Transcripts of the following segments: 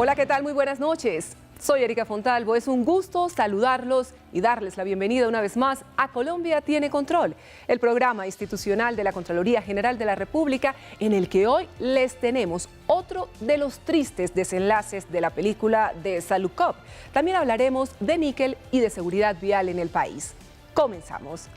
Hola, ¿qué tal? Muy buenas noches. Soy Erika Fontalvo. Es un gusto saludarlos y darles la bienvenida una vez más a Colombia Tiene Control, el programa institucional de la Contraloría General de la República, en el que hoy les tenemos otro de los tristes desenlaces de la película de Saludcop. También hablaremos de níquel y de seguridad vial en el país. Comenzamos.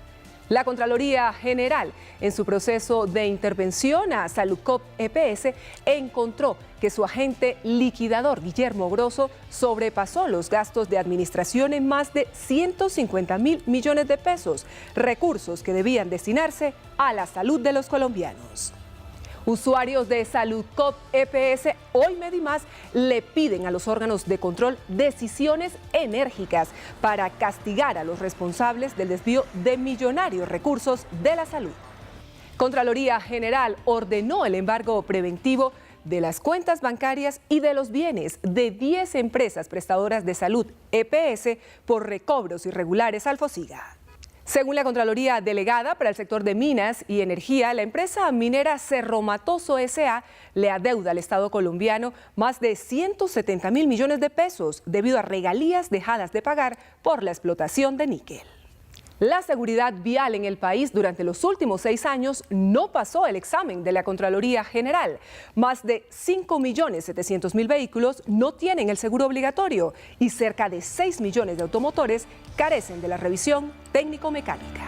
La Contraloría General, en su proceso de intervención a Saludcop EPS, encontró que su agente liquidador, Guillermo Grosso, sobrepasó los gastos de administración en más de 150.000 millones de pesos, recursos que debían destinarse a la salud de los colombianos. Usuarios de Saludcop EPS, hoy Medimás, le piden a los órganos de control decisiones enérgicas para castigar a los responsables del desvío de millonarios recursos de la salud. Contraloría General ordenó el embargo preventivo de las cuentas bancarias y de los bienes de 10 empresas prestadoras de salud EPS por recobros irregulares al Fosiga. Según la Contraloría Delegada para el sector de minas y energía, la empresa minera Cerro Matoso S.A. le adeuda al Estado colombiano más de 170.000 millones de pesos debido a regalías dejadas de pagar por la explotación de níquel. La seguridad vial en el país durante los últimos 6 años no pasó el examen de la Contraloría General. Más de 5.700.000 vehículos no tienen el seguro obligatorio y cerca de 6 millones de automotores carecen de la revisión técnico-mecánica.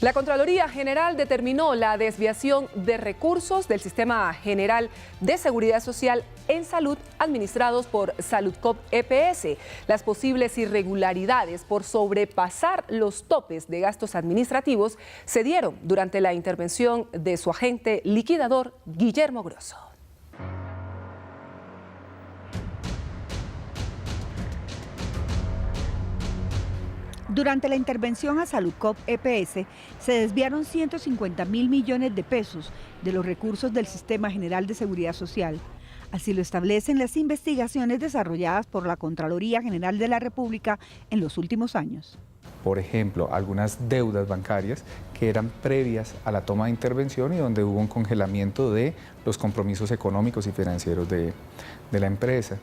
La Contraloría General determinó la desviación de recursos del Sistema General de Seguridad Social en Salud administrados por Saludcop EPS. Las posibles irregularidades por sobrepasar los topes de gastos administrativos se dieron durante la intervención de su agente liquidador, Guillermo Grosso. Durante la intervención a Saludcop EPS se desviaron 150.000 millones de pesos de los recursos del Sistema General de Seguridad Social. Así lo establecen las investigaciones desarrolladas por la Contraloría General de la República en los últimos años. Por ejemplo, algunas deudas bancarias que eran previas a la toma de intervención y donde hubo un congelamiento de los compromisos económicos y financieros de la empresa.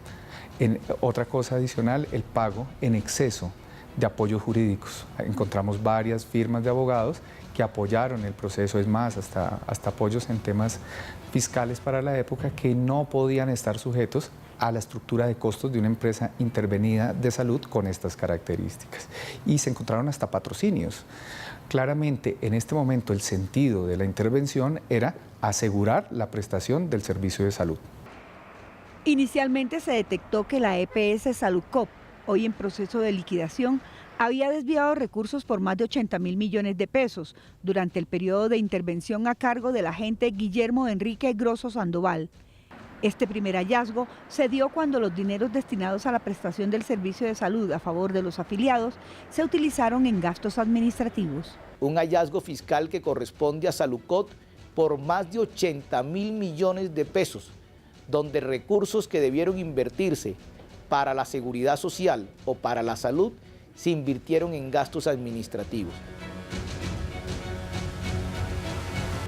Otra cosa adicional, el pago en exceso de apoyos jurídicos. Encontramos varias firmas de abogados que apoyaron el proceso, es más, hasta apoyos en temas fiscales para la época que no podían estar sujetos a la estructura de costos de una empresa intervenida de salud con estas características. Y se encontraron hasta patrocinios. Claramente, en este momento, el sentido de la intervención era asegurar la prestación del servicio de salud. Inicialmente se detectó que la EPS Saludcop, hoy en proceso de liquidación, había desviado recursos por más de 80.000 millones de pesos durante el periodo de intervención a cargo del agente Guillermo Enrique Grosso Sandoval. Este primer hallazgo se dio cuando los dineros destinados a la prestación del servicio de salud a favor de los afiliados se utilizaron en gastos administrativos. Un hallazgo fiscal que corresponde a Saludcop por más de 80.000 millones de pesos, donde recursos que debieron invertirse para la seguridad social o para la salud se invirtieron en gastos administrativos.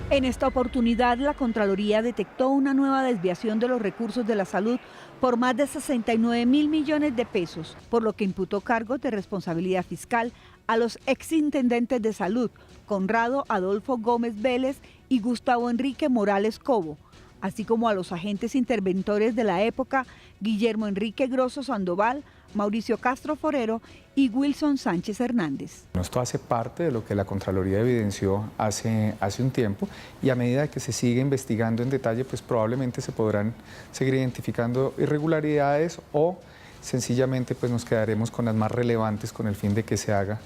En esta oportunidad, la Contraloría detectó una nueva desviación de los recursos de la salud por más de 69.000 millones de pesos, por lo que imputó cargos de responsabilidad fiscal a los exintendentes de salud, Conrado Adolfo Gómez Vélez y Gustavo Enrique Morales Cobo, así como a los agentes interventores de la época, Guillermo Enrique Grosso Sandoval, Mauricio Castro Forero y Wilson Sánchez Hernández. Esto hace parte de lo que la Contraloría evidenció hace un tiempo y a medida que se sigue investigando en detalle, pues probablemente se podrán seguir identificando irregularidades o sencillamente pues nos quedaremos con las más relevantes con el fin de que se haga,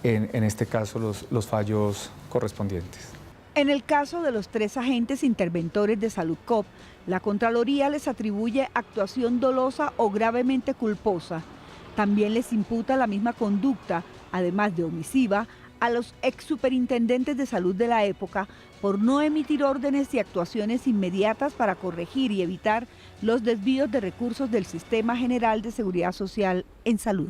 en este caso, los fallos correspondientes. En el caso de los 3 agentes interventores de Saludcop, la Contraloría les atribuye actuación dolosa o gravemente culposa. También les imputa la misma conducta, además de omisiva, a los exsuperintendentes de salud de la época por no emitir órdenes y actuaciones inmediatas para corregir y evitar los desvíos de recursos del Sistema General de Seguridad Social en salud.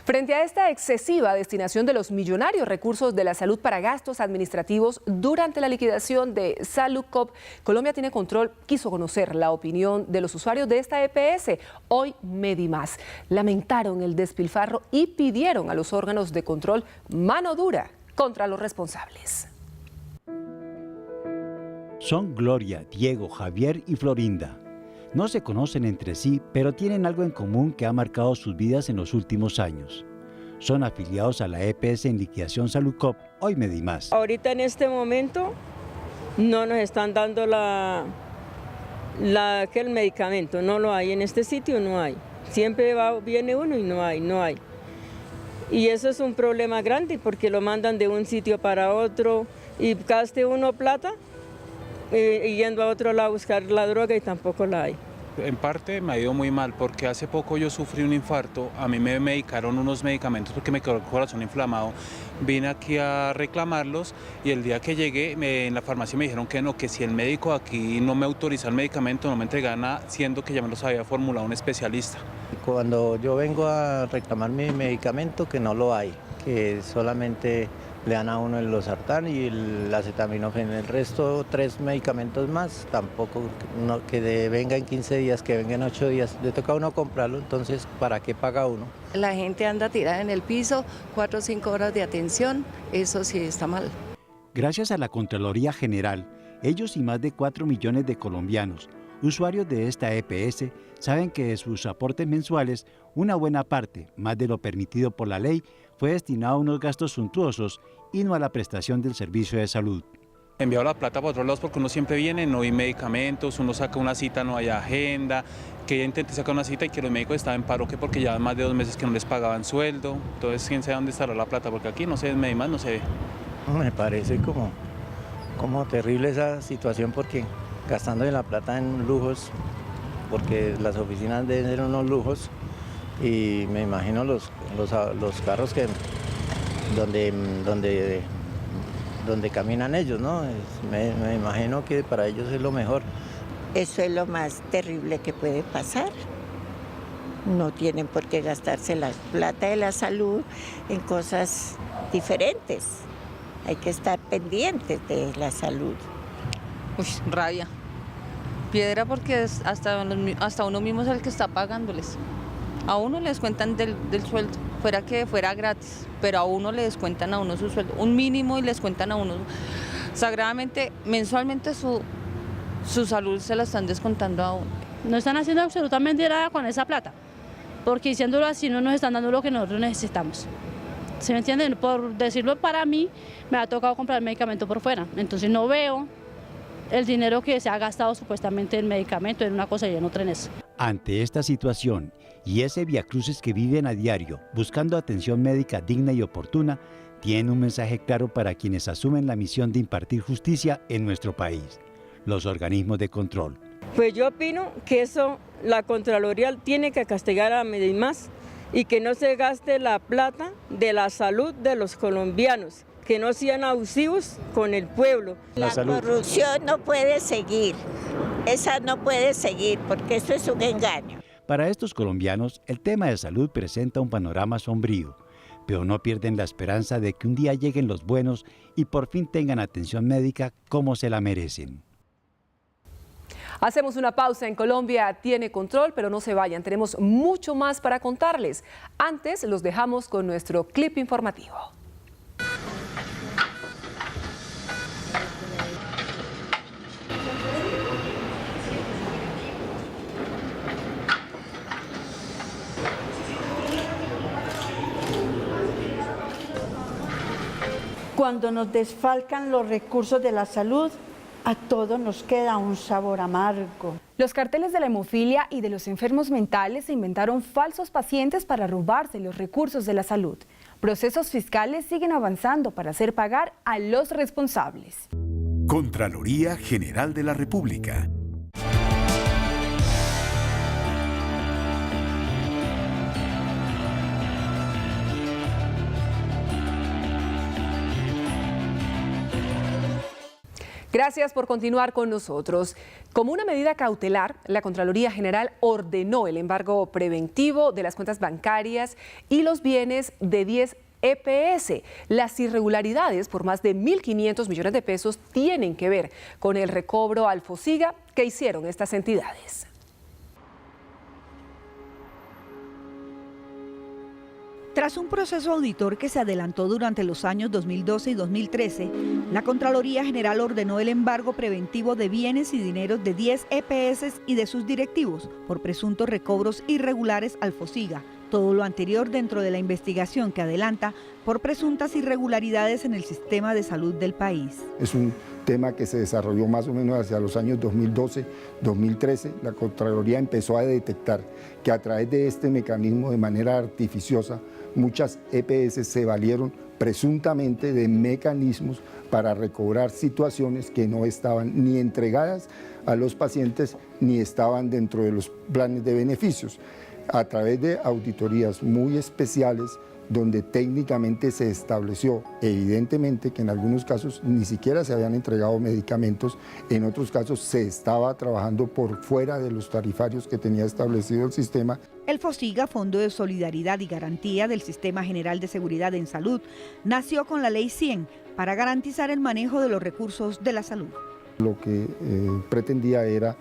Frente a esta excesiva destinación de los millonarios recursos de la salud para gastos administrativos durante la liquidación de Saludcop, Colombia Tiene Control quiso conocer la opinión de los usuarios de esta EPS. Hoy Medimás lamentaron el despilfarro y pidieron a los órganos de control mano dura contra los responsables. Son Gloria, Diego, Javier y Florinda. No se conocen entre sí, pero tienen algo en común que ha marcado sus vidas en los últimos años. Son afiliados a la EPS en liquidación Saludcop, hoy Medimás. Ahorita en este momento no nos están dando el medicamento, no lo hay, en este sitio no hay. Siempre viene uno y no hay. Y eso es un problema grande porque lo mandan de un sitio para otro y gaste uno plata y yendo a otro lado a buscar la droga y tampoco la hay. En parte me ha ido muy mal porque hace poco yo sufrí un infarto, a mí me medicaron unos medicamentos porque me quedó el corazón inflamado, vine aquí a reclamarlos y el día que llegué en la farmacia me dijeron que no, que si el médico aquí no me autoriza el medicamento no me entrega nada, siendo que ya me los había formulado un especialista. Cuando yo vengo a reclamar mi medicamento que no lo hay, que solamente le dan a uno el losartán y el acetaminofén. El resto, 3 medicamentos más, tampoco, que venga en 15 días, que venga en 8 días. Le toca a uno comprarlo, entonces, ¿para qué paga uno? La gente anda tirada en el piso, 4 o 5 horas de atención, eso sí está mal. Gracias a la Contraloría General, ellos y más de 4 millones de colombianos, usuarios de esta EPS, saben que de sus aportes mensuales, una buena parte, más de lo permitido por la ley, fue destinado a unos gastos suntuosos y no a la prestación del servicio de salud. He enviado la plata para otros lados porque uno siempre viene, no hay medicamentos, uno saca una cita, no hay agenda, que ya intenté sacar una cita y que los médicos estaban en paro, que porque ya más de 2 meses que no les pagaban sueldo, entonces quién sabe dónde estará la plata, porque aquí no se ve, Medimás no se ve. Me parece como terrible esa situación porque gastando la plata en lujos, porque las oficinas deben ser unos lujos y me imagino los carros que donde caminan ellos, ¿no? Me imagino que para ellos es lo mejor. Eso es lo más terrible que puede pasar. No tienen por qué gastarse la plata de la salud en cosas diferentes. Hay que estar pendientes de la salud. Uy, rabia. Piedra porque hasta uno mismo es el que está pagándoles. A uno les cuentan del sueldo, fuera que fuera gratis, pero a uno le descuentan a uno su sueldo, un mínimo y les cuentan a uno sagradamente, mensualmente su salud se la están descontando a uno. No están haciendo absolutamente nada con esa plata, porque diciéndolo así no nos están dando lo que nosotros necesitamos. ¿Se me entienden? Por decirlo para mí, me ha tocado comprar medicamento por fuera, entonces no veo el dinero que se ha gastado supuestamente en medicamento en una cosa y en otra en eso. Ante esta situación y ese viacrucis que viven a diario buscando atención médica digna y oportuna, tiene un mensaje claro para quienes asumen la misión de impartir justicia en nuestro país, los organismos de control. Pues yo opino que eso la Contraloría tiene que castigar a Medimás y que no se gaste la plata de la salud de los colombianos, que no sean abusivos con el pueblo. La corrupción no puede seguir, esa no puede seguir porque eso es un engaño. Para estos colombianos, el tema de salud presenta un panorama sombrío, pero no pierden la esperanza de que un día lleguen los buenos y por fin tengan atención médica como se la merecen. Hacemos una pausa en Colombia Tiene Control, pero no se vayan, tenemos mucho más para contarles. Antes los dejamos con nuestro clip informativo. Cuando nos desfalcan los recursos de la salud, a todos nos queda un sabor amargo. Los carteles de la hemofilia y de los enfermos mentales inventaron falsos pacientes para robarse los recursos de la salud. Procesos fiscales siguen avanzando para hacer pagar a los responsables. Contraloría General de la República. Gracias por continuar con nosotros. Como una medida cautelar, la Contraloría General ordenó el embargo preventivo de las cuentas bancarias y los bienes de 10 EPS. Las irregularidades por más de 1.500 millones de pesos tienen que ver con el recobro al FOSIGA que hicieron estas entidades. Tras un proceso auditor que se adelantó durante los años 2012 y 2013, la Contraloría General ordenó el embargo preventivo de bienes y dineros de 10 EPS y de sus directivos por presuntos recobros irregulares al FOSIGA. Todo lo anterior dentro de la investigación que adelanta por presuntas irregularidades en el sistema de salud del país. Es un tema que se desarrolló más o menos hacia los años 2012-2013. La Contraloría empezó a detectar que a través de este mecanismo de manera artificiosa muchas EPS se valieron presuntamente de mecanismos para recobrar situaciones que no estaban ni entregadas a los pacientes ni estaban dentro de los planes de beneficios. A través de auditorías muy especiales donde técnicamente se estableció evidentemente que en algunos casos ni siquiera se habían entregado medicamentos, en otros casos se estaba trabajando por fuera de los tarifarios que tenía establecido el sistema. El FOSIGA, Fondo de Solidaridad y Garantía del Sistema General de Seguridad en Salud, nació con la Ley 100 para garantizar el manejo de los recursos de la salud. Lo que pretendía era,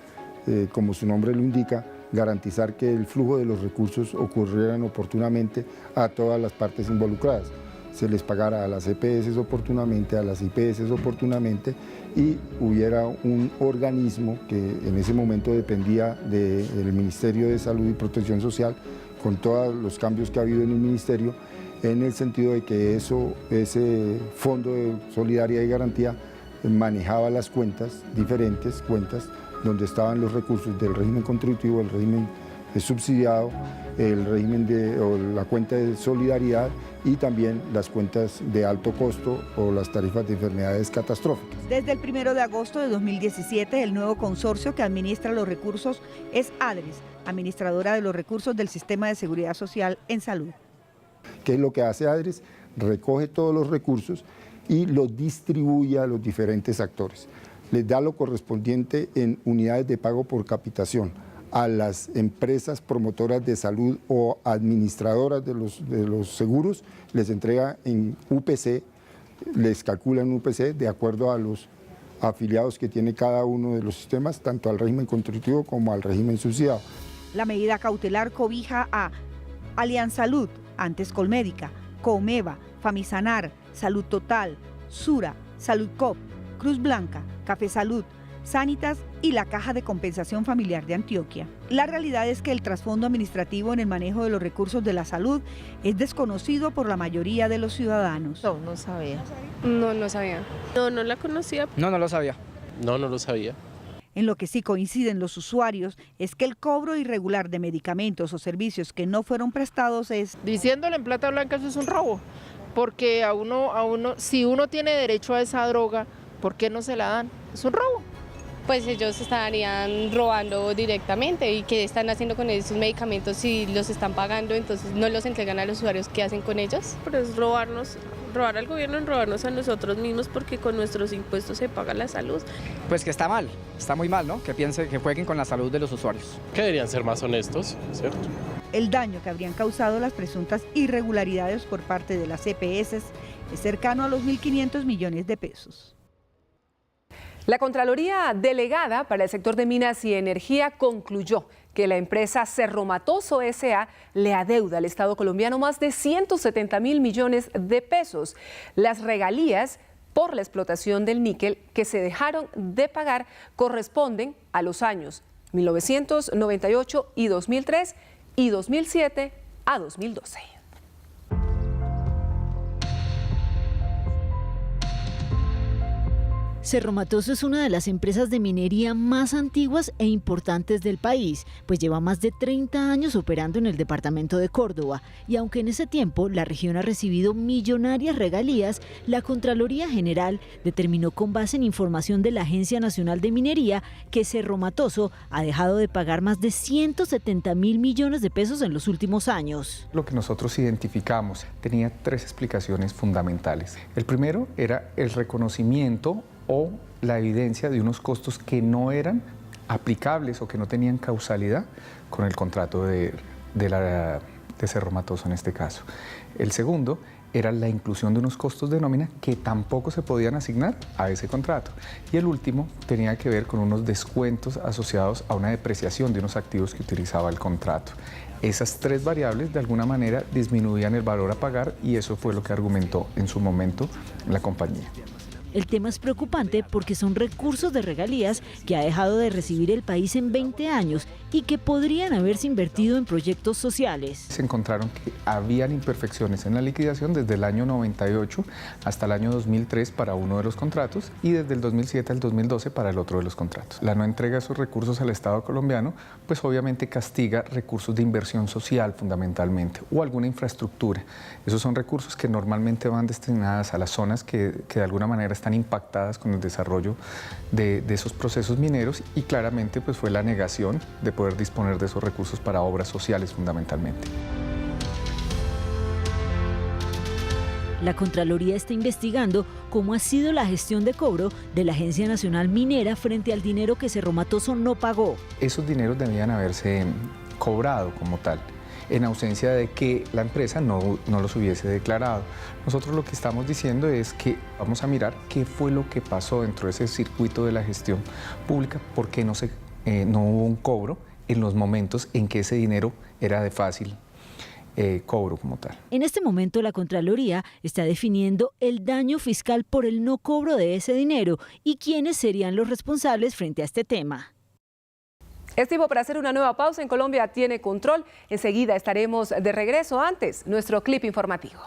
como su nombre lo indica, garantizar que el flujo de los recursos ocurrieran oportunamente a todas las partes involucradas. Se les pagara a las EPS oportunamente, a las IPS oportunamente y hubiera un organismo que en ese momento dependía del Ministerio de Salud y Protección Social, con todos los cambios que ha habido en el Ministerio, en el sentido de que ese Fondo de Solidaridad y Garantía manejaba las cuentas, diferentes cuentas, donde estaban los recursos del régimen contributivo, el régimen subsidiado, el régimen o la cuenta de solidaridad y también las cuentas de alto costo o las tarifas de enfermedades catastróficas. Desde el 1 de agosto de 2017, el nuevo consorcio que administra los recursos es ADRES, administradora de los recursos del Sistema de Seguridad Social en Salud. ¿Qué es lo que hace ADRES? Recoge todos los recursos y los distribuye a los diferentes actores. Les da lo correspondiente en unidades de pago por capitación a las empresas promotoras de salud o administradoras de los seguros, les entrega en UPC, les calcula en UPC de acuerdo a los afiliados que tiene cada uno de los sistemas, tanto al régimen contributivo como al régimen subsidiado. La medida cautelar cobija a Aliansalud, antes Colmédica, Comeva, Famisanar, Salud Total, Sura, Saludcop, Cruz Blanca, Café Salud, Sanitas y la Caja de Compensación Familiar de Antioquia. La realidad es que el trasfondo administrativo en el manejo de los recursos de la salud es desconocido por la mayoría de los ciudadanos. No sabía. No sabía. No la conocía. No lo sabía. No lo sabía. En lo que sí coinciden los usuarios es que el cobro irregular de medicamentos o servicios que no fueron prestados es... Diciéndole en plata blanca, eso es un robo, porque a uno, si uno tiene derecho a esa droga, ¿por qué no se la dan? Es un robo. Pues ellos estarían robando directamente. ¿Y qué están haciendo con esos medicamentos si los están pagando? Entonces no los entregan a los usuarios. ¿Qué hacen con ellos? Pues robar al gobierno, robarnos a nosotros mismos, porque con nuestros impuestos se paga la salud. Pues que está mal, está muy mal, ¿no? Que jueguen con la salud de los usuarios. Que deberían ser más honestos, ¿cierto? El daño que habrían causado las presuntas irregularidades por parte de las EPS es cercano a los 1.500 millones de pesos. La Contraloría Delegada para el sector de minas y energía concluyó que la empresa Cerro Matoso S.A. le adeuda al Estado colombiano más de 170.000 millones de pesos. Las regalías por la explotación del níquel que se dejaron de pagar corresponden a los años 1998 y 2003 y 2007 a 2012. Cerro Matoso es una de las empresas de minería más antiguas e importantes del país, pues lleva más de 30 años operando en el departamento de Córdoba. Y aunque en ese tiempo la región ha recibido millonarias regalías, la Contraloría General determinó con base en información de la Agencia Nacional de Minería que Cerro Matoso ha dejado de pagar más de 170.000 millones de pesos en los últimos años. Lo que nosotros identificamos tenía tres explicaciones fundamentales. El primero era el reconocimiento o la evidencia de unos costos que no eran aplicables o que no tenían causalidad con el contrato de Cerro Matoso en este caso. El segundo era la inclusión de unos costos de nómina que tampoco se podían asignar a ese contrato. Y el último tenía que ver con unos descuentos asociados a una depreciación de unos activos que utilizaba el contrato. Esas tres variables de alguna manera disminuían el valor a pagar y eso fue lo que argumentó en su momento la compañía. El tema es preocupante porque son recursos de regalías que ha dejado de recibir el país en 20 años y que podrían haberse invertido en proyectos sociales. Se encontraron que habían imperfecciones en la liquidación desde el año 98 hasta el año 2003 para uno de los contratos y desde el 2007 al 2012 para el otro de los contratos. La no entrega de esos recursos al Estado colombiano pues obviamente castiga recursos de inversión social fundamentalmente o alguna infraestructura. Esos son recursos que normalmente van destinados a las zonas que de alguna manera están impactadas con el desarrollo de esos procesos mineros y claramente pues fue la negación de poder disponer de esos recursos para obras sociales fundamentalmente. La Contraloría está investigando cómo ha sido la gestión de cobro de la Agencia Nacional Minera frente al dinero que Cerro Matoso no pagó. Esos dineros debían haberse cobrado como tal, en ausencia de que la empresa no los hubiese declarado. Nosotros lo que estamos diciendo es que vamos a mirar qué fue lo que pasó dentro de ese circuito de la gestión pública, por qué no hubo un cobro en los momentos en que ese dinero era de fácil cobro como tal. En este momento la Contraloría está definiendo el daño fiscal por el no cobro de ese dinero y quiénes serían los responsables frente a este tema. Es tiempo para hacer una nueva pausa. En Colombia tiene control. Enseguida estaremos de regreso. Antes, nuestro clip informativo.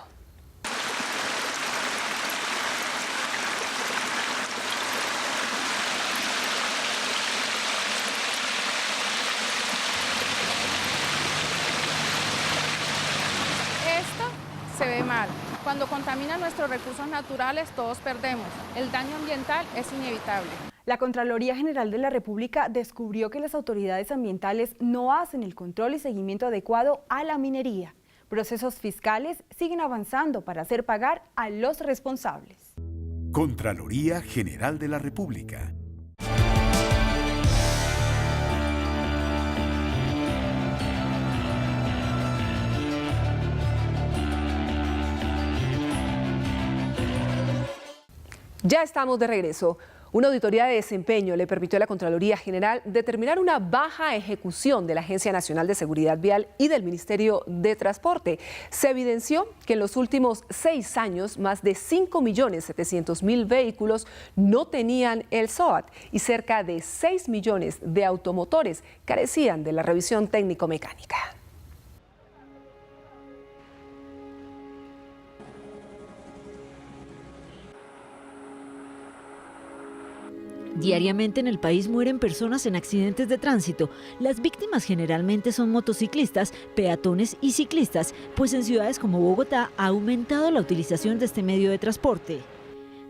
Esto se ve mal. Cuando contaminan nuestros recursos naturales, todos perdemos. El daño ambiental es inevitable. La Contraloría General de la República descubrió que las autoridades ambientales no hacen el control y seguimiento adecuado a la minería. Procesos fiscales siguen avanzando para hacer pagar a los responsables. Contraloría General de la República. Ya estamos de regreso. Una auditoría de desempeño le permitió a la Contraloría General determinar una baja ejecución de la Agencia Nacional de Seguridad Vial y del Ministerio de Transporte. Se evidenció que en los últimos 6 años más de 5.700.000 vehículos no tenían el SOAT y cerca de 6 millones de automotores carecían de la revisión técnico-mecánica. Diariamente en el país mueren personas en accidentes de tránsito. Las víctimas generalmente son motociclistas, peatones y ciclistas, pues en ciudades como Bogotá ha aumentado la utilización de este medio de transporte.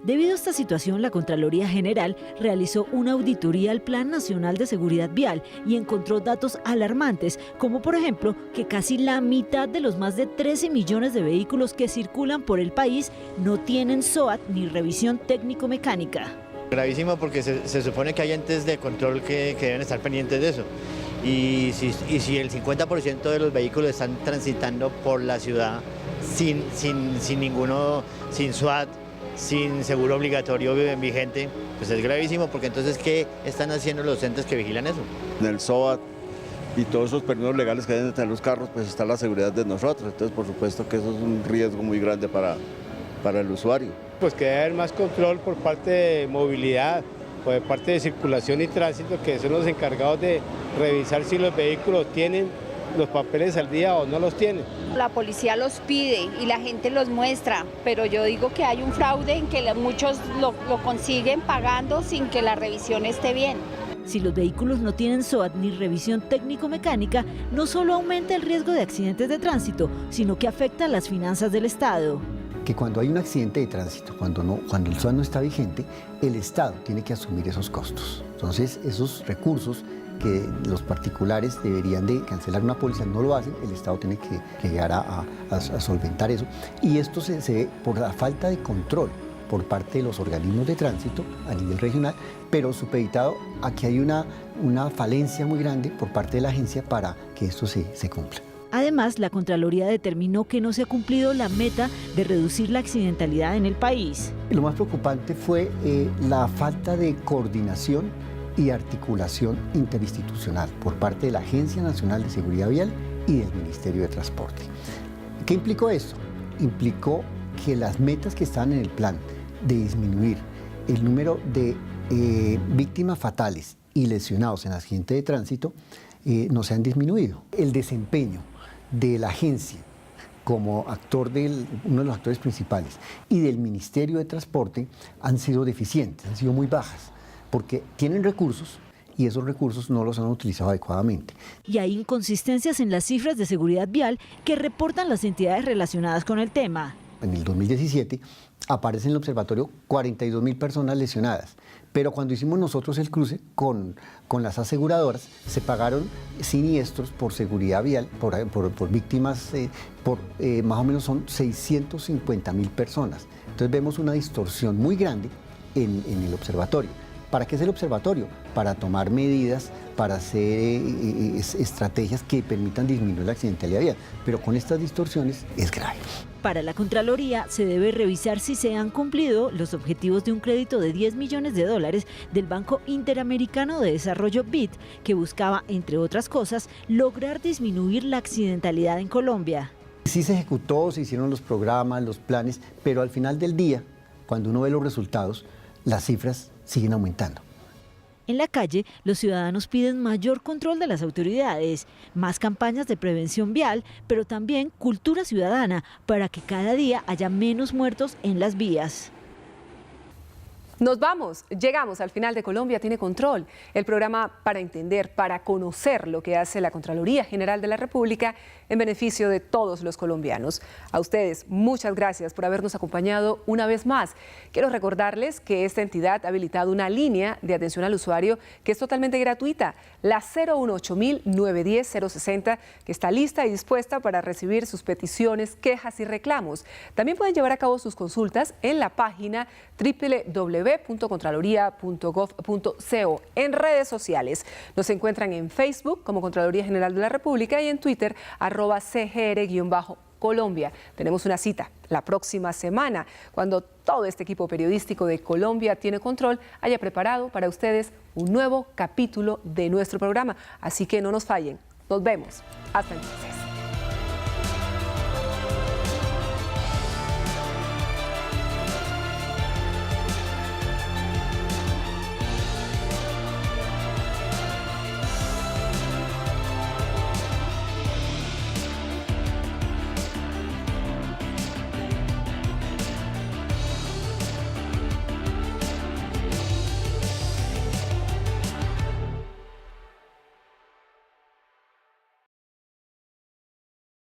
Debido a esta situación, la Contraloría General realizó una auditoría al Plan Nacional de Seguridad Vial y encontró datos alarmantes, como por ejemplo que casi la mitad de los más de 13 millones de vehículos que circulan por el país no tienen SOAT ni revisión técnico-mecánica. Gravísimo porque se supone que hay entes de control que deben estar pendientes de eso. Y si el 50% de los vehículos están transitando por la ciudad sin SOAT, sin seguro obligatorio vigente, pues es gravísimo porque entonces ¿qué están haciendo los entes que vigilan eso? En el SOAT y todos esos permisos legales que deben tener los carros, pues está la seguridad de nosotros. Entonces por supuesto que eso es un riesgo muy grande para el usuario. Pues que debe haber más control por parte de movilidad, por parte de circulación y tránsito, que son los encargados de revisar si los vehículos tienen los papeles al día o no los tienen. La policía los pide y la gente los muestra, pero yo digo que hay un fraude en que muchos lo consiguen pagando sin que la revisión esté bien. Si los vehículos no tienen SOAT ni revisión técnico-mecánica, no solo aumenta el riesgo de accidentes de tránsito, sino que afecta a las finanzas del Estado. Que cuando hay un accidente de tránsito, cuando el SOAT no está vigente, el Estado tiene que asumir esos costos. Entonces, esos recursos que los particulares deberían de cancelar una póliza, no lo hacen, el Estado tiene que llegar a solventar eso. Y esto se ve por la falta de control por parte de los organismos de tránsito a nivel regional, pero supeditado a que hay una falencia muy grande por parte de la agencia para que esto se cumpla. Además, la Contraloría determinó que no se ha cumplido la meta de reducir la accidentalidad en el país. Lo más preocupante fue la falta de coordinación y articulación interinstitucional por parte de la Agencia Nacional de Seguridad Vial y del Ministerio de Transporte. ¿Qué implicó esto? Implicó que las metas que estaban en el plan de disminuir el número de víctimas fatales y lesionados en accidentes de tránsito no se han disminuido. El desempeño de la agencia como actor uno de los actores principales y del Ministerio de Transporte han sido deficientes, han sido muy bajas, porque tienen recursos y esos recursos no los han utilizado adecuadamente. Y hay inconsistencias en las cifras de seguridad vial que reportan las entidades relacionadas con el tema. En el 2017 aparecen en el observatorio 42.000 personas lesionadas, pero cuando hicimos nosotros el cruce con las aseguradoras, se pagaron siniestros por seguridad vial, por víctimas, más o menos son 650.000 personas. Entonces vemos una distorsión muy grande en el observatorio. ¿Para qué es el observatorio? Para tomar medidas, para hacer estrategias que permitan disminuir la accidentalidad vial, pero con estas distorsiones es grave. Para la Contraloría se debe revisar si se han cumplido los objetivos de un crédito de $10 millones del Banco Interamericano de Desarrollo BID, que buscaba, entre otras cosas, lograr disminuir la accidentalidad en Colombia. Sí se ejecutó, se hicieron los programas, los planes, pero al final del día, cuando uno ve los resultados, las cifras siguen aumentando. En la calle, los ciudadanos piden mayor control de las autoridades, más campañas de prevención vial, pero también cultura ciudadana para que cada día haya menos muertos en las vías. Nos vamos, llegamos al final de Colombia Tiene Control, el programa para entender, para conocer lo que hace la Contraloría General de la República en beneficio de todos los colombianos. A ustedes, muchas gracias por habernos acompañado una vez más. Quiero recordarles que esta entidad ha habilitado una línea de atención al usuario que es totalmente gratuita, la 018-910-060, que está lista y dispuesta para recibir sus peticiones, quejas y reclamos. También pueden llevar a cabo sus consultas en la página www.contraloría.gov.co. En redes sociales nos encuentran en Facebook como Contraloría General de la República y en Twitter @CGR_Colombia. Tenemos una cita la próxima semana cuando todo este equipo periodístico de Colombia Tiene Control haya preparado para ustedes un nuevo capítulo de nuestro programa. Así que no nos fallen. Nos vemos. Hasta entonces.